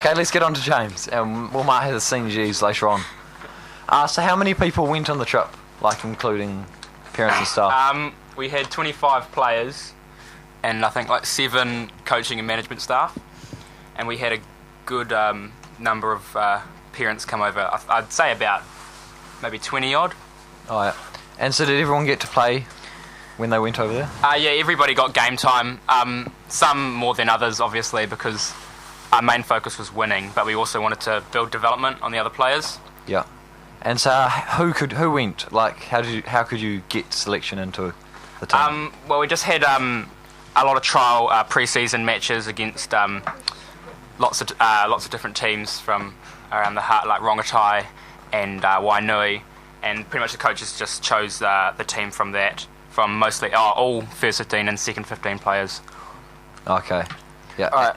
Okay, let's get on to James, and we might have the senior G's later on. So how many people went on the trip, like including parents and staff? We had 25 players and I think like 7 coaching and management staff, and we had a good number of parents come over. I'd say about maybe 20 odd. Oh yeah. And so did everyone get to play when they went over there? Yeah, everybody got game time. Some more than others, obviously, because our main focus was winning, but we also wanted to build development on the other players. Yeah. And so who went? Like, how could you get selection into the team? Well, we just had a lot of trial pre-season matches against lots of different teams from around the heart, like Rongotai and Wainui, and pretty much the coaches just chose the team from that, from mostly all first 15 and second 15 players. Okay. Yeah. All right.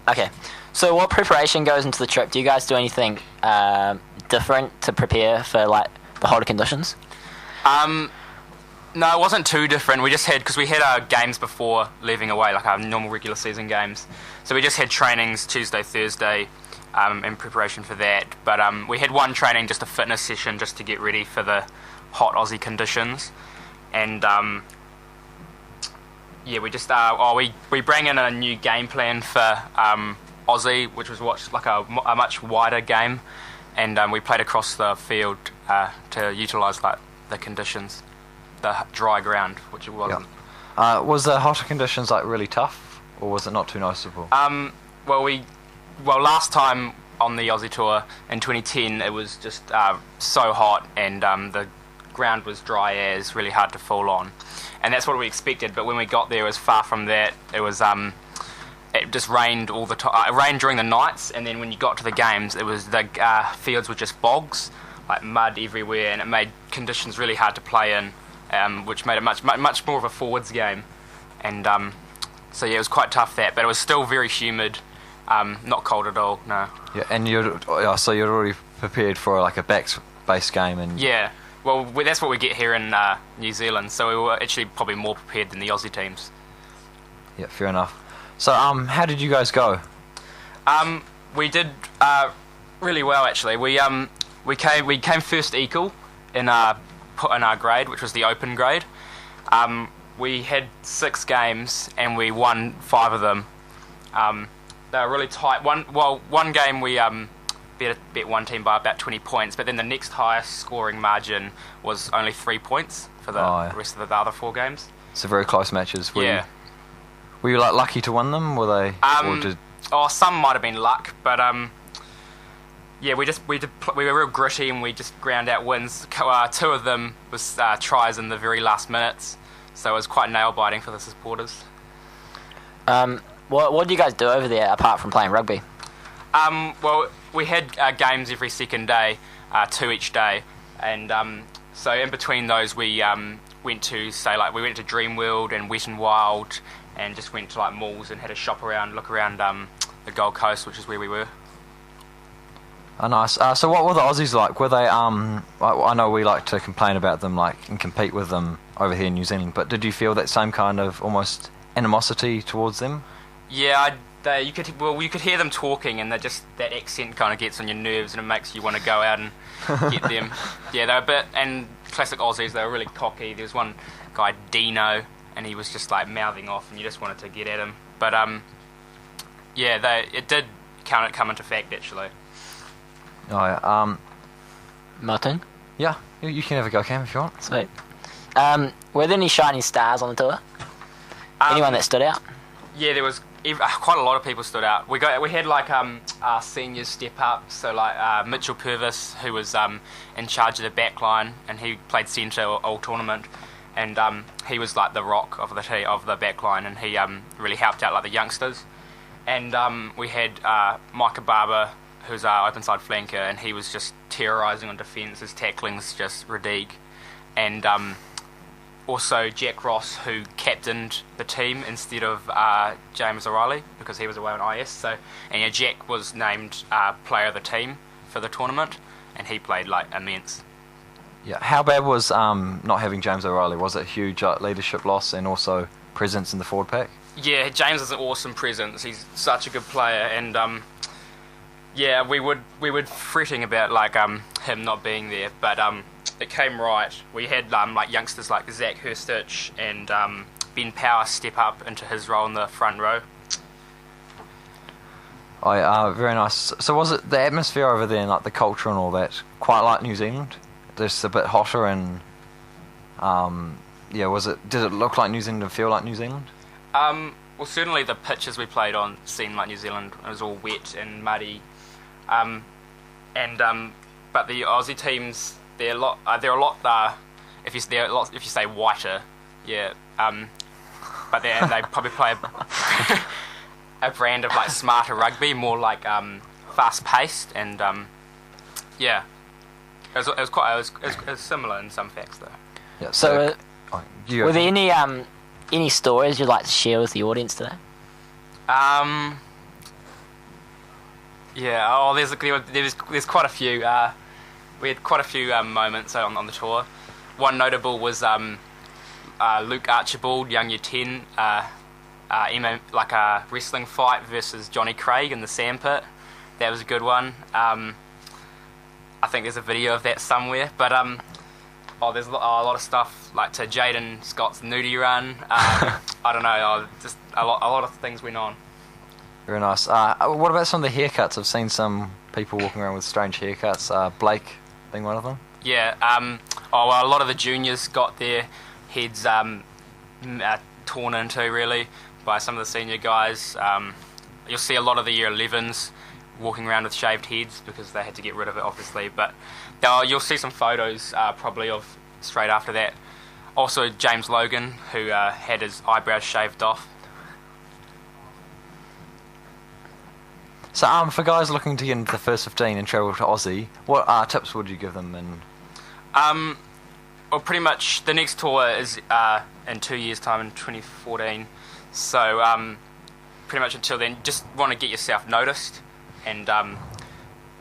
Okay. So what preparation goes into the trip? Do you guys do anything different to prepare for like the hotter conditions? No, it wasn't too different. We just had, because we had our games before leaving away, like our normal regular season games. So we just had trainings Tuesday, Thursday, in preparation for that. But we had one training, just a fitness session, just to get ready for the hot Aussie conditions. And yeah, we just we bring in a new game plan for Aussie, which was like a much wider game, and we played across the field to utilise like the conditions, the dry ground, which it wasn't. Yeah. Was the hotter conditions like really tough, or was it not too noticeable? Well, last time on the Aussie tour in 2010, it was just so hot, and the ground was dry as, really hard to fall on, and that's what we expected. But when we got there, it was far from that. It was it just rained all the time. It rained during the nights, and then when you got to the games, it was the fields were just bogs, like mud everywhere, and it made conditions really hard to play in, which made it much more of a forwards game. And so yeah, it was quite tough that, but it was still very humid, not cold at all. No. Yeah, and so you're already prepared for like a backs-based game, and yeah. Well, that's what we get here in New Zealand, so we were actually probably more prepared than the Aussie teams. Yeah, fair enough. So, how did you guys go? We did really well, actually. We came first equal in our grade, which was the open grade. We had 6 games and we won 5 of them. They were really tight. One game we beat one team by about 20 points, but then the next highest scoring margin was only 3 points for the rest of the other 4 games. So very close matches. Yeah. Were you like lucky to win them? Were they? Some might have been luck, but yeah, we were real gritty and we just ground out wins. 2 of them was tries in the very last minutes, so it was quite nail biting for the supporters. What do you guys do over there apart from playing rugby? Well, we had games every second day, 2 each day, and so in between those we went to Dreamworld and Wet and Wild, and just went to like malls and had a look around the Gold Coast, which is where we were. Oh, nice. So what were the Aussies like? Were they I know we like to complain about them like and compete with them over here in New Zealand, but did you feel that same kind of almost animosity towards them? Yeah, you could hear them talking, and that accent kind of gets on your nerves, and it makes you want to go out and get them. Yeah, they were a bit, and classic Aussies, they were really cocky. There was one guy, Dino, and he was just like mouthing off, and you just wanted to get at him. But yeah, it did come into fact actually. Oh yeah. Martin? Yeah, you can have a go, Cam, if you want. Sweet. Were there any shining stars on the tour? Anyone that stood out? Yeah, there was quite a lot of people stood out. We had like our seniors step up, so like Mitchell Purvis, who was in charge of the back line, and he played centre all tournament, and he was like the rock of the back line, and he really helped out like the youngsters. And we had Micah Barber, who's our open side flanker, and he was just terrorising on defence. His tackling's just ridiculous. And also Jack Ross, who captained the team instead of James O'Reilly, because he was away on IS. So, and yeah, Jack was named player of the team for the tournament, and he played like immense. Yeah, how bad was not having James O'Reilly? Was it a huge leadership loss and also presence in the forward pack? Yeah, James is an awesome presence. He's such a good player, and Yeah, we were fretting about like him not being there, but it came right. We had like youngsters like Zach Hurstich and Ben Power step up into his role in the front row. Oh, yeah, very nice. So was it the atmosphere over there and like the culture and all that quite like New Zealand? Just a bit hotter and yeah, was it? Did it look like New Zealand and feel like New Zealand? Well, certainly the pitches we played on seemed like New Zealand. It was all wet and muddy, but the Aussie teams they're a lot. If you say whiter, yeah. But they probably play a brand of like smarter rugby, more like fast paced, and yeah. It was similar in some facts though. Yeah. So, were there any stories you'd like to share with the audience today? Yeah. Oh, there's quite a few. We had quite a few moments on the tour. One notable was Luke Archibald, young year 10, like a wrestling fight versus Johnny Craig in the sandpit. That was a good one. I think there's a video of that somewhere. But there's a lot of stuff like to Jaden Scott's nudie run. I don't know. Just a lot of things went on. Very nice. What about some of the haircuts? I've seen some people walking around with strange haircuts. Blake being one of them. Yeah. A lot of the juniors got their heads torn into really by some of the senior guys. You'll see a lot of the year 11s walking around with shaved heads because they had to get rid of it, obviously. But you'll see some photos probably of straight after that. Also, James Logan, who had his eyebrows shaved off. So, for guys looking to get into the first 15 and travel to Aussie, what tips would you give them? Well, pretty much the next tour is in 2 years' time in 2014. So, pretty much until then, just want to get yourself noticed, and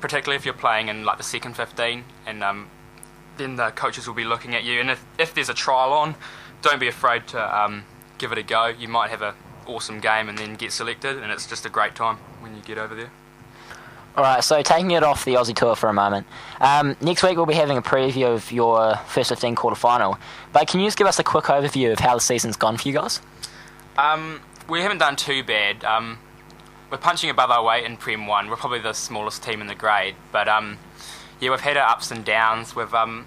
particularly if you're playing in like the second 15, and then the coaches will be looking at you. And if there's a trial on, don't be afraid to give it a go. You might have an awesome game and then get selected, and it's just a great time when you get over there. Alright, so taking it off the Aussie tour for a moment. Next week we'll be having a preview of your first 15 quarter-final. But can you just give us a quick overview of how the season's gone for you guys? We haven't done too bad. We're punching above our weight in Prem 1. We're probably the smallest team in the grade. But yeah, we've had our ups and downs. I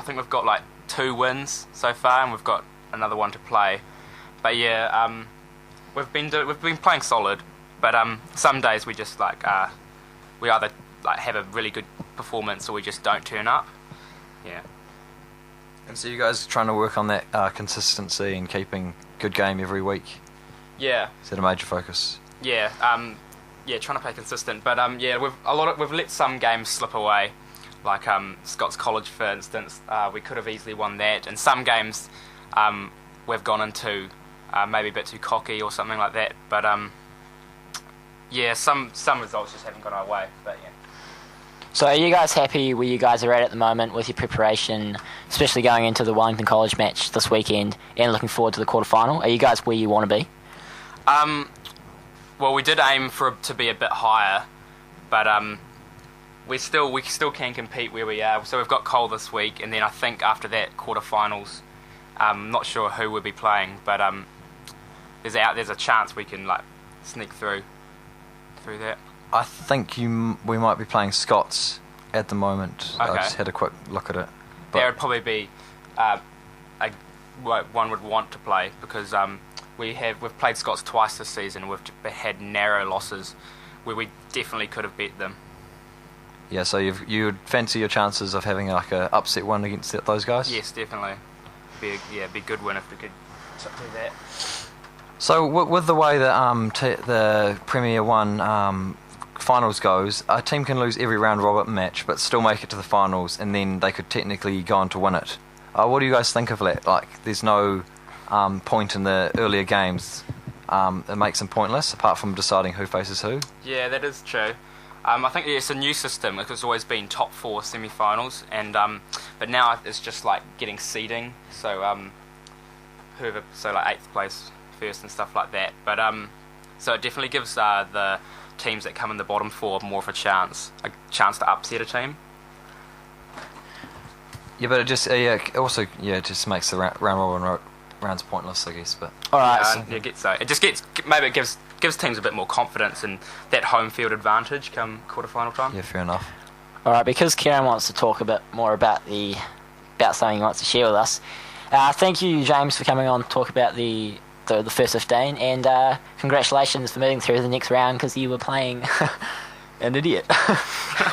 think we've got like 2 wins so far, and we've got another one to play. But yeah, we've been playing solid. But some days we just we either like have a really good performance or we just don't turn up. Yeah. And so you guys are trying to work on that consistency and keeping good game every week? Yeah. Is that a major focus? Yeah. Trying to play consistent. But yeah, we've let some games slip away. Like Scots College, for instance, we could have easily won that. And some games we've gone into maybe a bit too cocky or something like that. But yeah, some results just haven't gone our way, but yeah. So are you guys happy where you guys are at the moment with your preparation, especially going into the Wellington College match this weekend and looking forward to the quarter-final? Are you guys where you want to be? Well, we did aim to be a bit higher, but we still can compete where we are. So we've got Cole this week, and then I think after that, quarter-finals, not sure who we'll be playing, but there's a chance we can like sneak through that. I think we might be playing Scots at the moment. Okay. I just had a quick look at it. There would probably be one would want to play because we've played Scots twice this season. We've had narrow losses where we definitely could have beat them. Yeah, so you would fancy your chances of having like a upset one against those guys? Yes, definitely. Be a good win if we could do that. So with the way that the Premier 1 finals goes, a team can lose every round robin match but still make it to the finals, and then they could technically go on to win it. What do you guys think of that? Like, there's no point in the earlier games. It makes them pointless, apart from deciding who faces who. Yeah, that is true. I think it's a new system. It's always been top 4 semi-finals, and but now it's just like getting seeding. So like 8th place first and stuff like that. But so it definitely gives the teams that come in the bottom 4 have more of a chance to upset a team. Yeah, but it just it just makes the round robin rounds pointless, I guess. But All right. It gives teams a bit more confidence and that home field advantage come quarterfinal time. yeah, fair enough. All right, because Kieran wants to talk a bit more about something he wants to share with us. Thank you, James, for coming on to talk about the first 15, and congratulations for moving through the next round because you were playing an idiot.